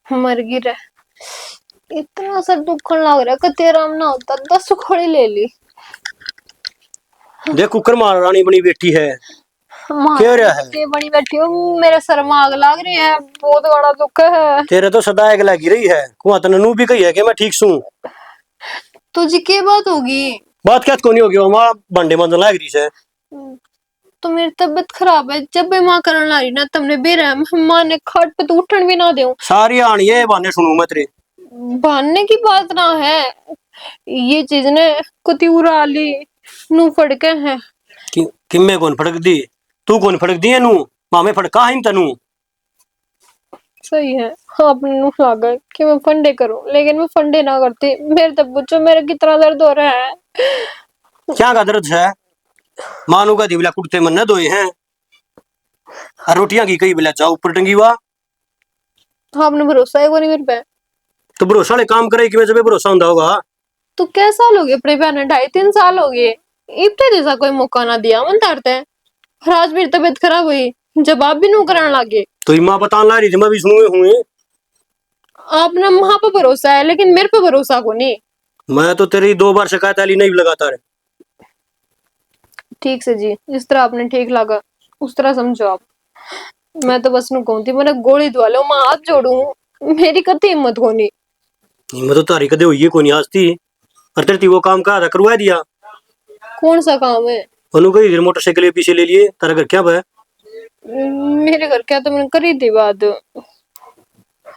मर गई रे। इतना सर दुखन लग रहा है कि तेरा ना होता 10 खोली ले ली। देख कुकर मार रानी बनी बैठी है। क्या रहा है? के बड़ी बैठी हूँ, मेरे सर में आग लग रही है, बहुत बड़ा दुख है। तेरे तो सदा आग लगी रही है। कुआ तनू भी कही है कि मैं ठीक सू। तुझे क्या बात होगी? बात क्या को नहीं होगी, वहां बंडे मंदन लाग रही है। तो मेरी तबीयत खराब है, जब भी माँ करने ला रही ना तुमने बेरा माँ ने खाट पे तो उठन भी ना दे। सारी आनी है बहाने सुनू मैं तेरे। बहाने की बात ना है, ये चीज ने कुती उराली नू फड़के हैं। किम्मे कौन फड़क दी? तू कौन फड़क दी है नू? मामे फड़का है तनु। सही है। हाँ, अपने नू लागा कि मैं फंडे करूं, लेकिन मैं फंडे ना करती। मेरे तब पूछो मेरा कितना दर्द हो रहा है। क्या का दर्द है? मानू का दिवला कुर्ते मन न धोए हैं और रोटियां की कई बिला जाओ ऊपर टंगी हुआ। हाँ, आपने भरोसा है वो नहीं मेरे पे? तो भरोसा ले काम करे कि मैं जब भरोसा होता होगा। तो क्या साल हो गए अपने बहन? 2.5-3 साल हो गए। इब्ते जैसा कोई मौका ना दिया मन तारते। और आज मेरी तबीयत खराब हुई, जवाब भी नू कराने लगे। तो माँ बताने ला रही थी, मैं भी सुनूए हुए। आपने वहां पे भरोसा है, लेकिन मेरे पे भरोसा को नहीं। मैं तो तेरी 2 बार शिकायत आली नहीं लगातार। ठीक से जी, जिस तरह आपने ठीक लगा उस तरह समझो आप। मैं तो बस नू कहूँ थी मैंने गोली दवा लो, मैं हाथ जोड़ू, मेरी कती हिम्मत होनी। मैं तो तारी कदे हुई है कोई नहीं हंसती। और तेरे वो काम का करवा दिया। कौन सा काम है? उन्होंने कही मोटरसाइकिल पीछे ले लिए तारा घर क्या है? मेरे घर क्या तो मैंने करी थी बात।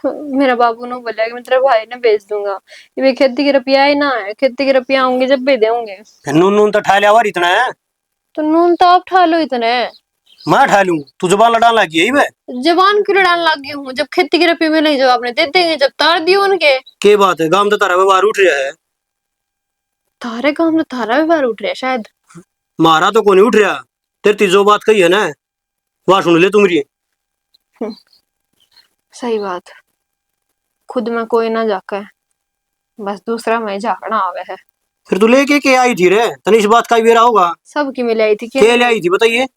मेरा बाबू ने बोला कि मैं तेरे भाई ने भेज दूंगा। ये खेती की रुपया ही ना है, खेती की रुपया होंगे जब भी देंगे। नून नून तो ठा लिया हुआ इतना है। तो नून तो आप ठा लो इतने। मैं ठा लूं? तू जबान लड़ान लगी है मैं। जवान क्यों लड़ाने लग गई हूँ? जब खेती की रुपये में नहीं, जब आपने दे देंगे, जब तार दियो उनके। के बात है, गांव तो तारा व्यवहार उठ रहा है। तारे काम में तारा व्यवहार उठ रहा है शायद। मारा तो कोई नहीं उठ रहा। तेरी तीजो बात कही है ना, वहां सुन ले तुम्हारी। सही बात। खुद में कोई ना जाके बस दूसरा में झाकना आवे है। फिर तू लेके के आई थी रे? तने इस बात का ही बेरा होगा। सबकी मिल आई थी कि के ले आई थी बताइए?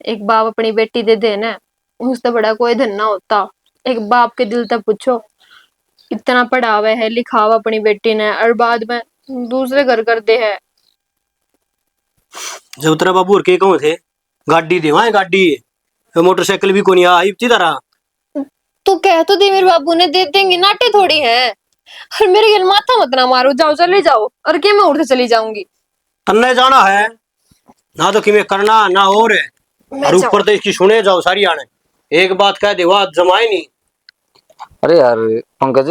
एक बाप अपनी बेटी दे देना, उससे बड़ा कोई धन ना होता। एक बाप के दिल तक पूछो, इतना पढ़ावे है लिखावा अपनी बेटी ने, और बाद में दूसरे घर कर दे है। जब तेरा बाबू और के कहो थे गाड़ी दे वहां गाड़ी, मोटरसाइकिल भी कोनी आई थी तारा। तू कह तो दे मेरे बाबू ने दे देंगे, नाटे थोड़ी है। और मेरे घर माथा मत ना मारो, जाओ चले जाओ। और क्या मैं उड़ के चली जाऊंगी? तन्ने जाना है ना तो कि मैं करना ना और है। मैं और ऊपर जाऊं। तो इसकी सुने जाओ सारी आने। एक बात कह दे वह जमाए नहीं। अरे यार पंकज,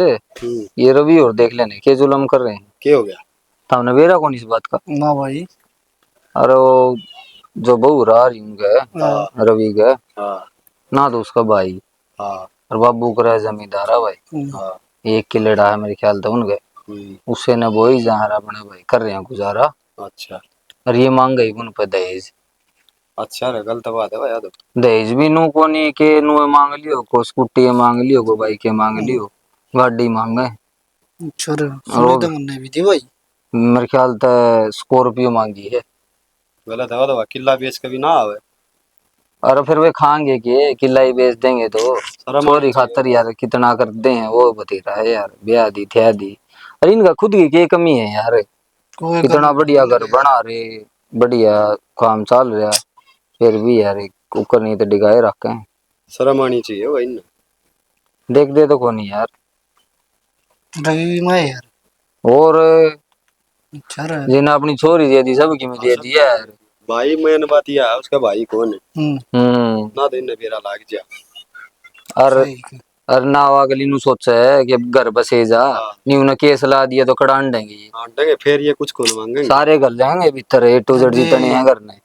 ये रवि और देख लेने के जुलम कर रहे हैं। क्या हो गया? तुमने बेरा कौन इस बात का? ना भाई। अरे वो जो बहू रहा रही उनके रवि के, ना तो उसका भाई और बाबू का जमींदार है भाई। एक किलेड़ा है मेरे ख्याल से उनके, उससे न वो ही जहाँ अपने भाई कर रहे हैं गुजारा। अच्छा और ये मांग गई उन पे दहेज। अच्छा रे, गलत बात है भाई यार। दहेज भी नू को नहीं के नू मांग लियो, को स्कूटी मांग लियो, को बाइक के मांग लियो, गाड़ी मांगे। अच्छा रे, सुनी तो मुन्ने भी थी भाई। मेरे ख्याल से स्कॉर्पियो मांगी है। गलत है तो किला बेच कभी ना आवे। और फिर वे खाएंगे कि किला ही बेच देंगे तो चोरी खातर यार कितना करते हैं वो बतेरा है यार। ब्याह दी थ्या दी। अरे इनका खुद की क्या कमी है यार? कितना बढ़िया घर बना रहे, बढ़िया काम चल रहा, फिर भी यार कुकर नहीं तो डिगाए रखे हैं। शर्म आनी चाहिए भाई ना। देख दे तो कौन यार रवि मैं यार। और अच्छा जिन्हें अपनी छोरी दे दी सबकी में दे दी यार। भाई मैंने बात यह है उसका भाई कौन है? ना दिन बेरा लाग जा। और और ना अगली नु सोचा है कि घर बसे जा, नी उन्हें केस ला दिया तो कड़ान देंगे ये। देंगे फिर ये कुछ कौन मांगेंगे? सारे कर जाएंगे भीतर ए टू जेड जितने हैं करने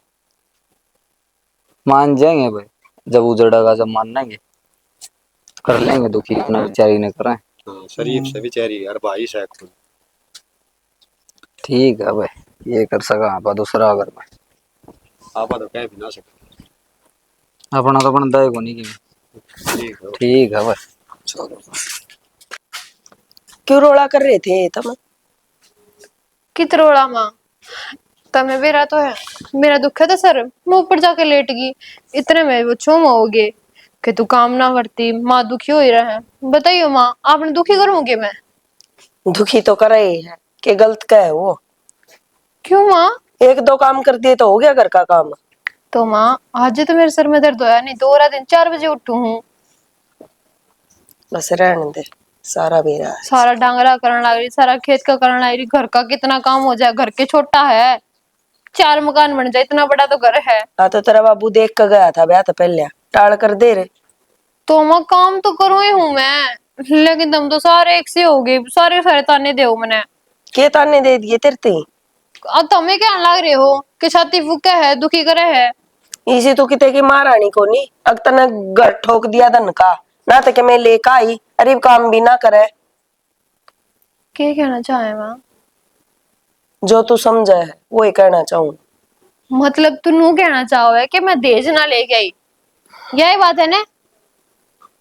मान जाएंगे भाई। जब उजड़ेगा जब मान लेंगे, कर लेंगे दुखी इतना बेचारी ने करें। शरीफ से बेचारी यार भाई से खून। ठीक है भाई, ये कर सका आप दूसरा अगर मैं आपा तो कह भी ना सकते। अपना तो बनता है को नहीं की। ठीक है भाई चलो। क्यों रोड़ा कर रहे थे तुम? कित रोड़ा माँ? तमें बेरा तो है, मेरा दुख है तो सर मैं ऊपर जाके लेट गई, इतने में वो छूम हो गए। कि तू काम ना करती, माँ दुखी हो ही रहा है। बताइयो माँ, आपने दुखी करूंगी मैं? दुखी तो करे ही है कि गलत क्या है वो। क्यों माँ? एक दो काम कर दिए तो हो गया घर का काम। तो माँ, आज तो मेरे सर में दर्द होया नहीं, दोहरा दिन 4 बजे उठू हूँ। बस रहने दे, सारा बेरा है। सारा डांगरा करने लग रही, सारा खेत का करने लग रही, घर का कितना काम हो जाए, घर के छोटा है, 4 मकान बन जाए, इतना बड़ा तो घर है। हाँ तो तेरा बाबू देख कर गया था ब्याह तो पहले, टाल कर दे रे। तो माँ काम तो करो ही हूँ मैं, लेकिन तुम तो सारे एक से हो गए, सारे सारे ताने दे मैंने। के ताने दे दिए तेरे ते? अब तुम्हें क्या लग रहे हो कि छाती फूका है, दुखी करे है? इसी तू किते की महारानी को नहीं, अग तने घर ठोक दिया धन का, ना तो कि मैं लेकर आई अरे काम भी ना करे। क्या कहना चाहे माँ? जो तू समझे है वो ही कहना चाहूँ। मतलब तू नू कहना चाहो है कि मैं दहेज ना लेके आई, यही बात है ना?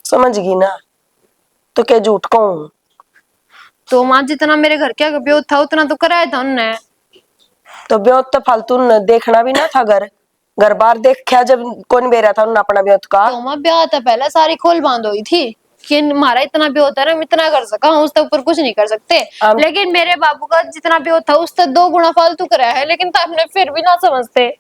समझ गई ना, तो क्या झूठ कहूँ। तो माँ जितना मेरे घर के ब्योह था उतना तो कराया था उनने। तो ब्योह तो फालतू न देखना भी ना था, घर घर बार देखा जब कौन बेरा था उन अपना ब्योह का। तो माँ ब्याह था पहले सारी खोल बांध हुई थी कि हमारा इतना ब्योह होता है, हम इतना कर सका, हम उसके ऊपर कुछ नहीं कर सकते। लेकिन मेरे बाबू का जितना ब्योह था उससे 2 गुना फालतू कराया है, लेकिन तो आपने फिर भी ना समझते।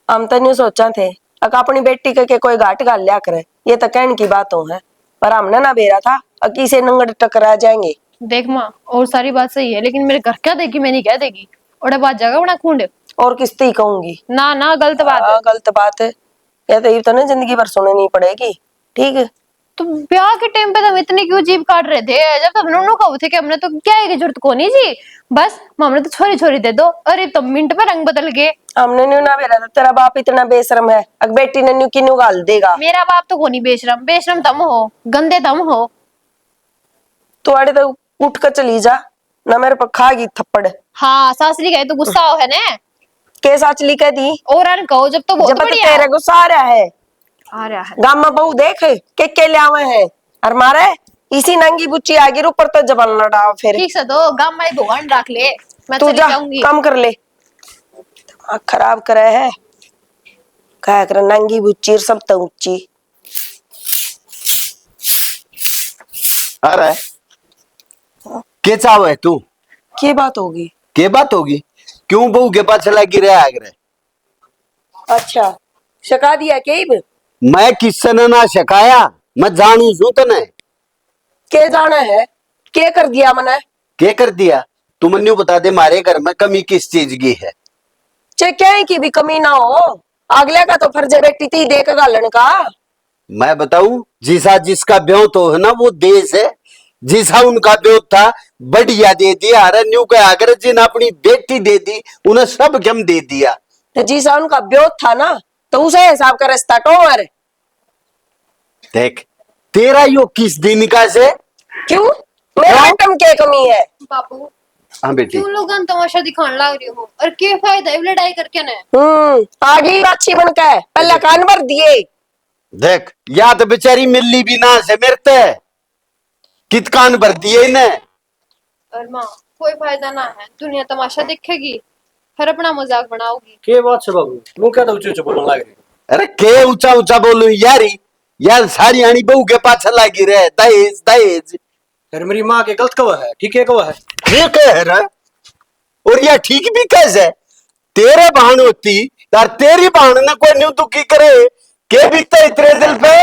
हम तो नहीं सोचा थे अक अपनी बेटी के कोई घाट घाल लिया करे, ये तो कहने की बातों है, पर हमने ना बेरा था अकी से नंगड़ टकरा जाएंगे। देख माँ, और सारी बात सही है, लेकिन मेरे घर क्या देगी, मैं नहीं कह देगी और बात जाएगा बना खूंड। और किसती ही कहूंगी। ना ना, गलत बात है। गलत बात है, या तो ये तो ना जिंदगी भर सुननी पड़ेगी। ठीक है, तो ब्याह के टाइम पे हम इतनी क्यों जीभ काट रहे थे? जब तब नोनो कहो थे कि हमने तो क्या है की जरूरत को नहीं जी, बस हमने तो छोरी छोरी दे दो। अरे तो मिनट में रंग बदल गए। हमने न्यू ना बेरा था, तेरा बाप इतना बेशरम है, अग बेटी ने न्यू किन्नू गाल देगा। मेरा बाप तो कोनी बेशरम, बेशरम तुम हो, गंदे तुम हो। तू आड़े तो उठ कर चली जा, ना मेरे पर खागी थप्पड़। हाँ, सासरी गए तो गुस्सा हो है ना? के साचली कह दी और अन कहो जब तो बहुत जब बढ़िया तेरे गुस्सा आ रहा है। आ रहा है। गाम में बहू देख के ले आवे हैं, और मारे इसी नंगी बुच्ची आगे ऊपर तो जबल लड़ा फिर। ठीक से तो गांव में भगवान रख ले, मैं तू चली जा जाऊंगी। कम कर ले, दिमाग खराब करे है, क्या कर नंगी बुच्ची सब तो ऊंची। अरे के चाव है तू? की बात होगी? के बात होगी? क्यों बहू के पास लगी रहे आगरे? अच्छा शका दिया के इब? मैं किससे ने ना शकाया, मैं जानू छू तने। के जाना है, के कर दिया मने? के कर दिया? तू मन्यू बता दे, मारे घर में कमी किस चीज की है? चे क्या की भी कमी ना हो, अगले का तो फर्ज है बेटी थी देख गालन का। मैं बताऊं, जिसा जिसका ब्योह तो है ना वो देश है, जिसा उनका ब्योह था बढ़िया दे दिया। अरे न्यू के अगर जिन अपनी बेटी दे दी उन्हें सब गम दे दिया। तो जिसा उनका ब्योह था ना तो उसे हिसाब का रास्ता टोर। देख तेरा यो किस दिन का से? क्यों मेरा आइटम क्या कमी है? बापू हाँ बेटी, क्यों लोग तमाशा दिखाने लग रही हो, और क्या फायदा है लड़ाई करके ना? आगे अच्छी बनकर पहले कान भर दिए। देख या तो बेचारी मिली भी ना से मेरते कित कान भर दिए इन्हें। और माँ कोई फायदा ना है, दुनिया तमाशा देखेगी फिर अपना मजाक बनाओगी। के बात से बाबू मुंह क्या ऊंचे ऊंचे बोलने लग रही? अरे के ऊंचा ऊंचा बोलू यारी, यार सारी आनी बहू के पाछे लगी रहे दहेज दहेज। फिर मेरी माँ के गलत कवा है, ठीक है कवा है? ठीक है रे, और यह ठीक भी कैसे? तेरे बहन होती यार, तेरी बहन ने कोई न्यू दुखी करे के भी तो इतने दिल पे।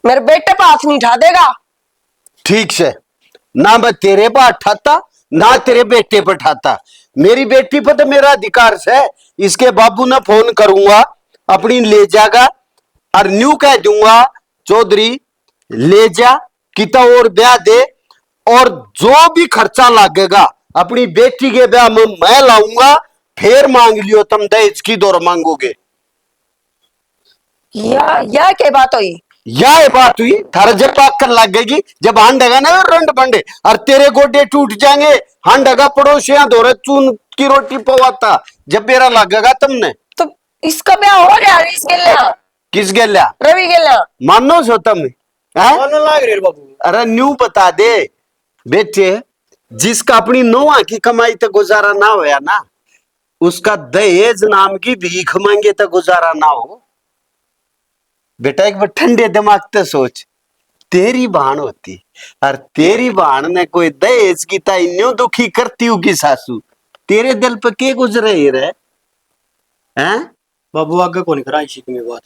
मेरे बेटे पे हाथ नहीं उठा देगा। ठीक से, ना मैं तेरे पर ठाता ना तेरे बेटे पर ठाता, मेरी बेटी पर तो मेरा अधिकार है। इसके बाबू ने फोन करूंगा, अपनी ले जाएगा और न्यू कह दूंगा चौधरी ले जा किता और ब्याह दे, और जो भी खर्चा लगेगा अपनी बेटी के ब्याह में मैं लाऊंगा। फिर मांग लियो तुम दहेज की दौर मांगोगे। या के बात हुई? यह बात हुई थारा जब पाकर लगेगी, जब हांडेगा ना रंड बंडे और तेरे गोडे टूट जाएंगे। हांडेगा पड़ोसियां दौरे चून की रोटी पवाता जब मेरा लगेगा तुमने। तो इसका ब्याह हो गया इस गेल्या? किस गेल्या? रवि गेल्या। मानो सो तुम हैं? मानने लग रही है बाबू। अरे न्यू बता दे बेटे, जिसका अपनी नौआ की कमाई तक गुजारा ना होया ना, उसका दहेज नाम की भीख मांगे तक गुजारा ना हो। बेटा एक बार ठंडे दिमाग से सोच, तेरी बहन होती और तेरी बहन ने कोई दहेज की न्यू दुखी करती होगी सासू, तेरे दिल पे के गुजरे रहे हैं? बाबू आगे को नहीं करा इसी की बात।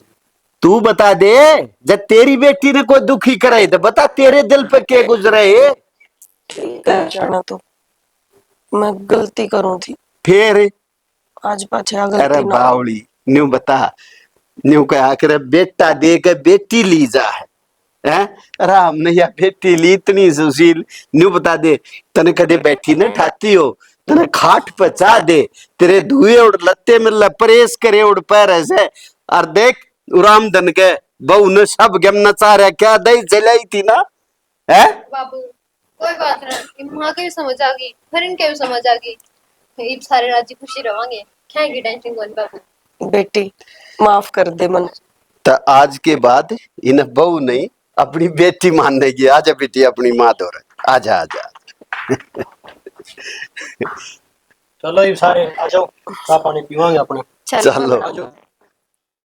तू बता दे, जब तेरी बेटी ने कोई दुखी कराई तो बता तेरे दिल पे के गुजरे है? ठीक है जाना तो मैं गलती करूं थी, फिर आज पाछा अरे गलती ना हो। बावली न्यू बता, न्यू कहा कर बेटा दे के बेटी ली जा है? राम ने या बेटी ली इतनी सुशील, न्यू बता दे, तने कदे बैठी न ठाती हो, तने खाट पे चा दे, तेरे धुए उड़ लत्ते में लपरेस करे उड़ पैर ऐसे, और देख रामधन के बहू ने सब गम नचा रहा, क्या दही जलाई थी ना है? बाबू कोई बात नहीं, माँ के भी समझ आ गई, फिर इनके भी समझ आ गई, ये सारे राजी खुशी रवांगे, क्या की टेंशन कोई बाबू। बेटी माफ कर दे मन। तो आज के बाद इन्हें बहू नहीं अपनी बेटी मानने की। आजा बेटी अपनी माँ दो रहे, आजा आजा। चलो ये सारे आ जाओ, चाय पानी पीवांगे अपने। चलो आ जाओ।